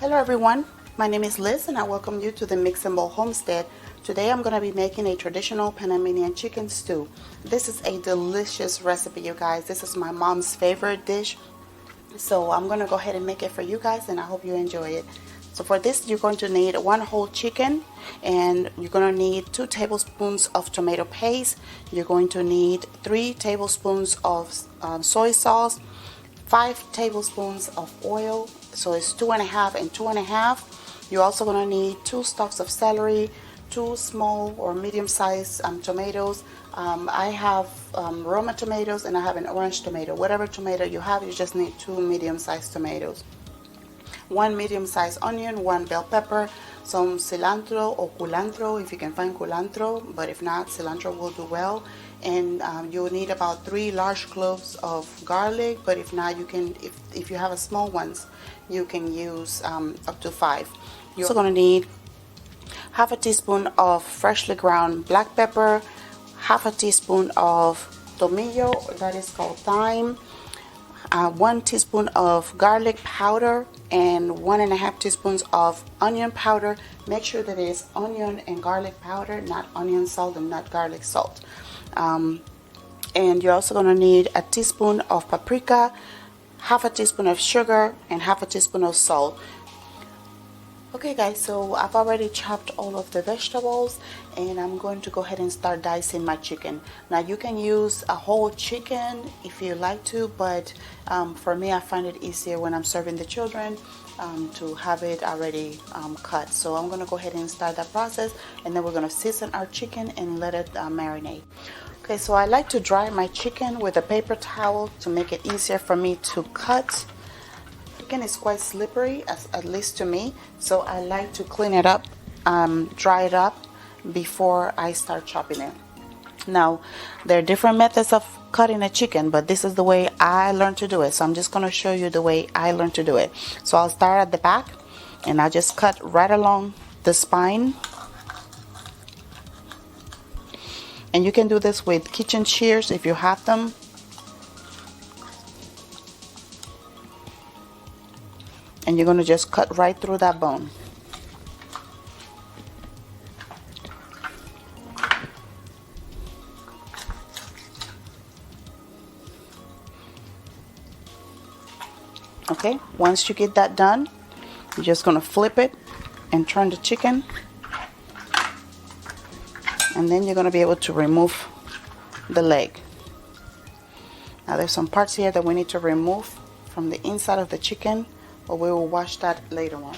Hello everyone, my name is Liz and I welcome you to the Mix and Bowl Homestead. Today I'm going to be making a traditional Panamanian chicken stew. This is a delicious recipe, you guys. This is my mom's favorite dish. So I'm going to go ahead and make it for you guys and I hope you enjoy it. So for this you're going to need one whole chicken and you're going to need 2 tablespoons of tomato paste. You're going to need 3 tablespoons of soy sauce, 5 tablespoons of oil, so it's 2.5 and 2.5. You're also going to need 2 stalks of celery, 2 small or medium-sized tomatoes. I have Roma tomatoes and I have an orange tomato. Whatever tomato you have, you just need 2 medium-sized tomatoes. 1 medium-sized onion, 1 bell pepper, some cilantro or culantro if you can find culantro, but if not, cilantro will do well. And you'll need about 3 large cloves of garlic, but if not, you can, if you have a small ones, you can use up to 5. You're also going to need half a teaspoon of freshly ground black pepper, half a teaspoon of tomillo, that is called thyme, 1 teaspoon of garlic powder, and 1.5 teaspoons of onion powder. Make sure that it is onion and garlic powder, not onion salt and not garlic salt. And you're also going to need a teaspoon of paprika, half a teaspoon of sugar, and half a teaspoon of salt. Okay guys, so I've already chopped all of the vegetables and I'm going to go ahead and start dicing my chicken. Now you can use a whole chicken if you like to, but for me I find it easier when I'm serving the children to have it already cut. So I'm going to go ahead and start that process and then we're going to season our chicken and let it marinate. Okay, so I like to dry my chicken with a paper towel to make it easier for me to cut. Chicken is quite slippery, at least to me, so I like to clean it up, dry it up before I start chopping it. Now there are different methods of cutting a chicken, but this is the way I learned to do it, so I'm just going to show you the way I learned to do it. So I'll start at the back and I just cut right along the spine, and you can do this with kitchen shears if you have them. And you're going to just cut right through that bone. Okay, once you get that done, you're just going to flip it and turn the chicken. And then you're going to be able to remove the leg. Now there's some parts here that we need to remove from the inside of the chicken, but we will wash that later on.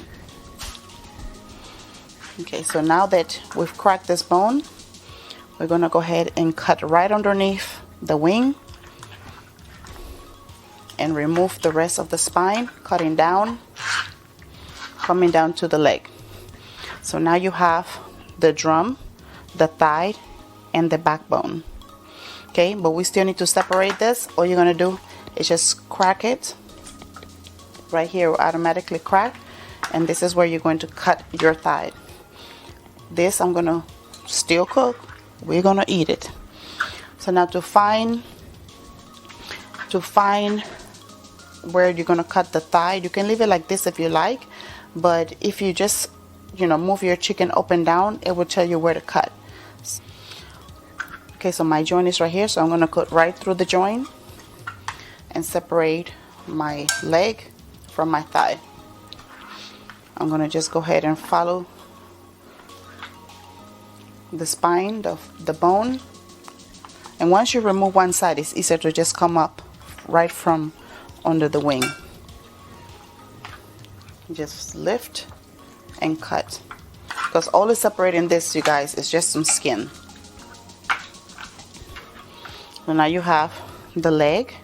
Okay, so now that we've cracked this bone, we're going to go ahead and cut right underneath the wing and remove the rest of the spine, cutting down, coming down to the leg. So now you have the drum, the thigh, and the backbone. Okay, but we still need to separate this. All you're going to do is just crack it. Right here will automatically crack, and this is where you're going to cut your thigh. This I'm going to still cook. We're going to eat it. So now to find where you're going to cut the thigh, you can leave it like this if you like, but if you just move your chicken up and down, it will tell you where to cut. Okay, so my joint is right here, so I'm going to cut right through the joint and separate my leg from my thigh. I'm going to just go ahead and follow the spine, the bone, and once you remove one side, it's easier to just come up right from under the wing. Just lift and cut, because all is separating this, you guys, is just some skin. So now you have the leg,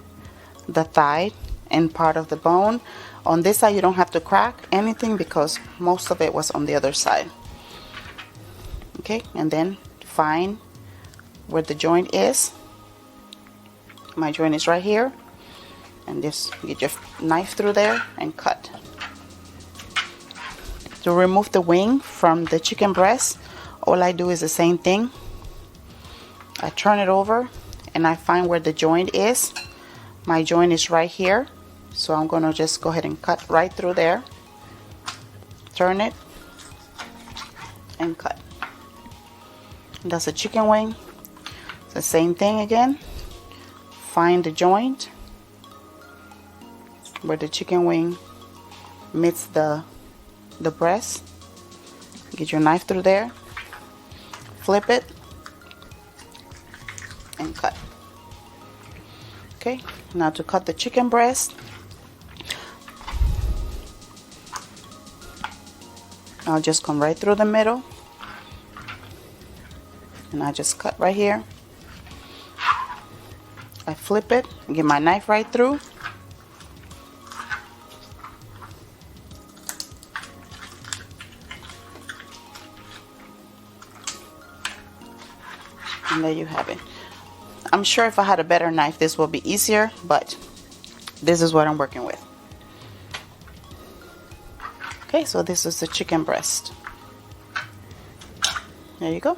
the thigh, and part of the bone. On this side you don't have to crack anything because most of it was on the other side. Okay, and then find where the joint is. My joint is right here, and just get your knife through there and cut. To remove the wing from the chicken breast, all I do is the same thing. I turn it over and I find where the joint is. My joint is right here, so I'm going to just go ahead and cut right through there. turn it, and cut. That's a chicken wing. It's the same thing again. Find the joint where the chicken wing meets the breast. Get your knife through there, flip it, and cut. Okay, now to cut the chicken breast, I'll just come right through the middle, and I just cut right here. I flip it, get my knife right through. And there you have it. I'm sure if I had a better knife, this will be easier, but this is what I'm working with. Okay, so this is the chicken breast. There you go.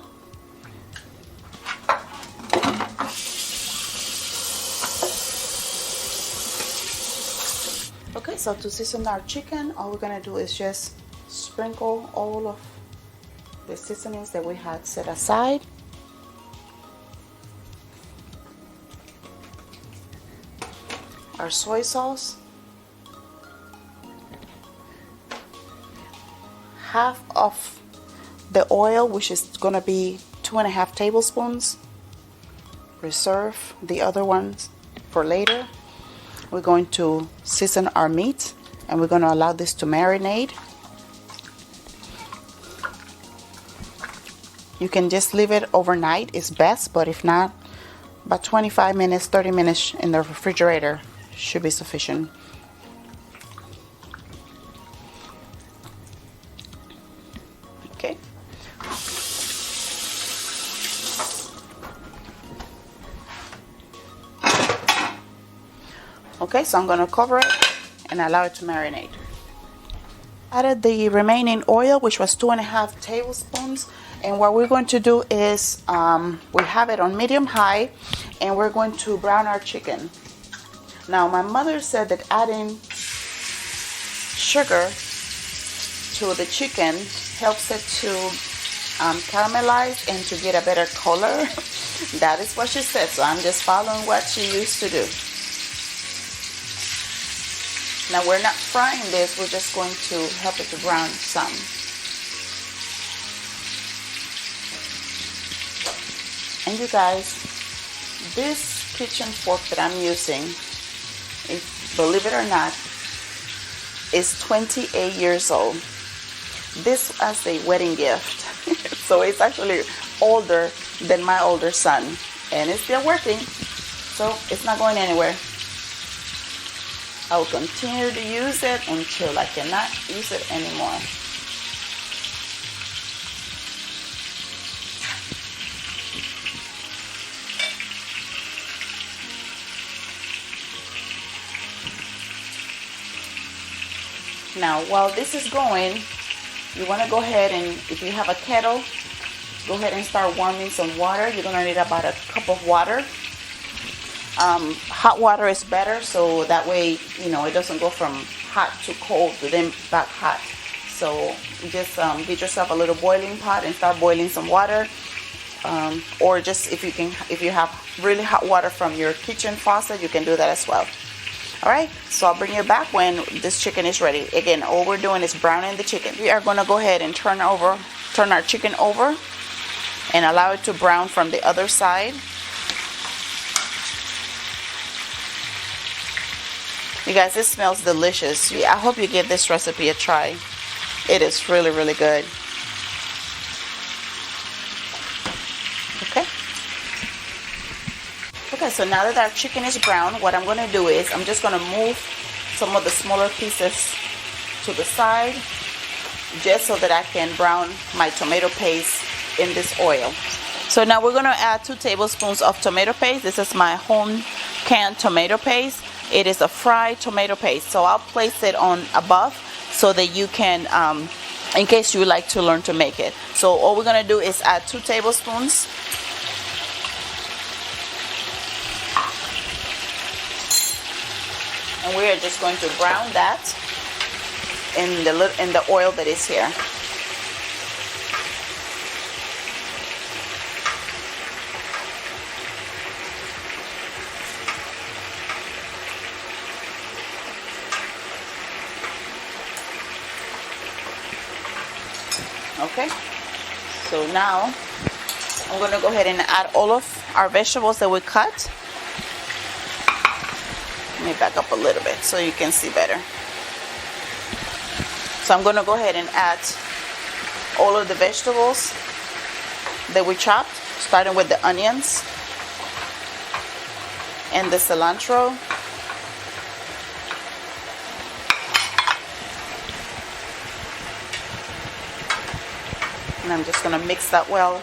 Okay, so to season our chicken, all we're gonna do is just sprinkle all of the seasonings that we had set aside. Our soy sauce, half of the oil, which is gonna be 2.5 tablespoons. Reserve the other ones for later. We're going to season our meat, and we're going to allow this to marinate. You can just leave it overnight, it's best, but if not, about 25 minutes, 30 minutes in the refrigerator should be sufficient. Okay. Okay, so I'm going to cover it and allow it to marinate. Added the remaining oil, which was 2.5 tablespoons, and what we're going to do is we have it on medium high, and we're going to brown our chicken. Now, my mother said that adding sugar to the chicken helps it to caramelize and to get a better color. That is what she said, so I'm just following what she used to do. Now, we're not frying this, we're just going to help it to brown some. And you guys, this kitchen fork that I'm using, believe it or not, is 28 years old. This was a wedding gift. So it's actually older than my older son. And it's still working. So it's not going anywhere. I will continue to use it until I cannot use it anymore. Now, while this is going, you want to go ahead and, if you have a kettle, go ahead and start warming some water. You're going to need about a cup of water. Hot water is better, so that way, you know, it doesn't go from hot to cold to then back hot. So just get yourself a little boiling pot and start boiling some water. Or just if you have really hot water from your kitchen faucet, you can do that as well. All right, so I'll bring you back when this chicken is ready. Again, all we're doing is browning the chicken. We are going to go ahead and turn our chicken over and allow it to brown from the other side. You guys, this smells delicious. I hope you give this recipe a try. It is really, really good. Okay, so now that our chicken is brown, what I'm going to do is I'm just going to move some of the smaller pieces to the side just so that I can brown my tomato paste in this oil. So now we're going to add 2 tablespoons of tomato paste. This is my home canned tomato paste. It is a fried tomato paste, so I'll place it on above so that you can, in case you would like to learn to make it. So all we're going to do is add 2 tablespoons. And we are just going to brown that. in the oil that is here. Okay, so now I'm going to go ahead and add all of our vegetables that we cut. Let me back up a little bit so you can see better. So I'm going to go ahead and add all of the vegetables that we chopped, starting with the onions and the cilantro. And I'm just going to mix that well.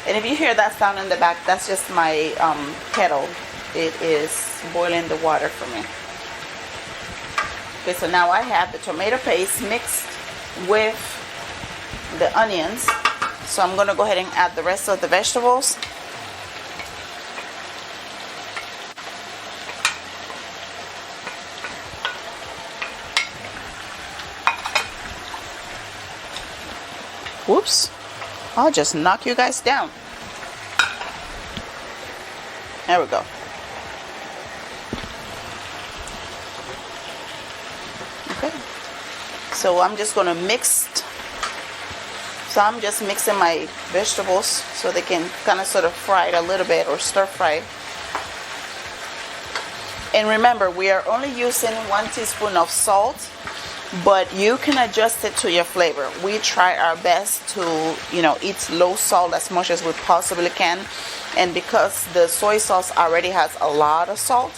And if you hear that sound in the back, that's just my kettle. It is boiling the water for me. Okay, so now I have the tomato paste mixed with the onions. So I'm going to go ahead and add the rest of the vegetables. Whoops, I'll just knock you guys down. There we go. Okay, so I'm just going to mix. So I'm just mixing my vegetables so they can kind of sort of fry it a little bit or stir fry. And remember, we are only using 1 teaspoon of salt, but you can adjust it to your flavor. We try our best to, eat low salt as much as we possibly can. And because the soy sauce already has a lot of salt,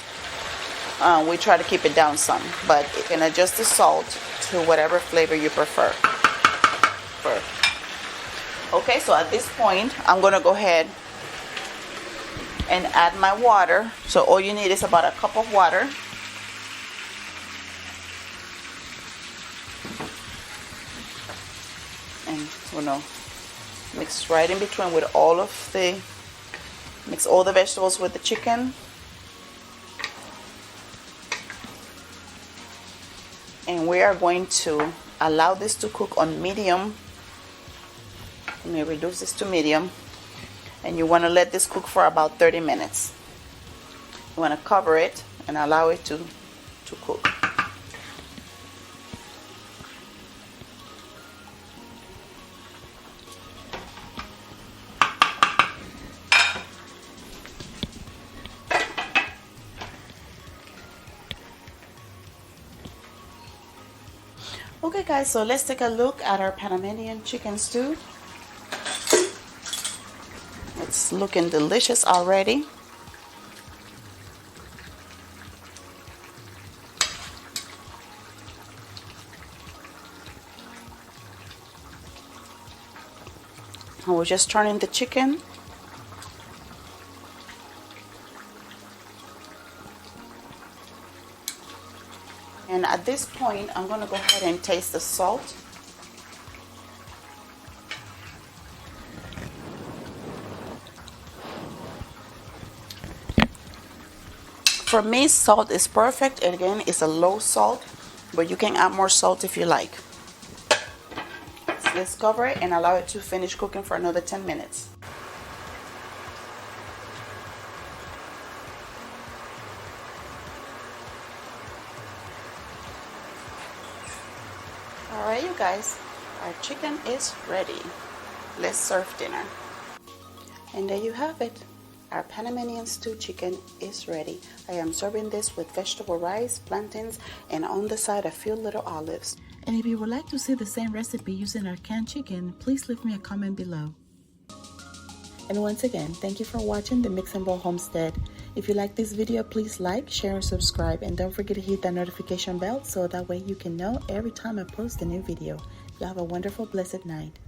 we try to keep it down some. But you can adjust the salt to whatever flavor you prefer. Okay, so at this point, I'm going to go ahead and add my water. So all you need is about a cup of water. And mix right in between with mix all the vegetables with the chicken. And we are going to allow this to cook on medium. Let me reduce this to medium. And you want to let this cook for about 30 minutes. You want to cover it and allow it to cook. Okay guys, so let's take a look at our Panamanian chicken stew. It's looking delicious already. And we're just turning the chicken. And at this point, I'm going to go ahead and taste the salt. For me, salt is perfect. Again, it's a low salt, but you can add more salt if you like. So let's cover it and allow it to finish cooking for another 10 minutes. Alright you guys, our chicken is ready. Let's serve dinner. And there you have it. Our Panamanian stew chicken is ready. I am serving this with vegetable rice, plantains, and on the side a few little olives. And if you would like to see the same recipe using our canned chicken, please leave me a comment below. And once again, thank you for watching the Mix and Bowl Homestead. If you like this video, please like, share, and subscribe. And don't forget to hit that notification bell so that way you can know every time I post a new video. You have a wonderful, blessed night.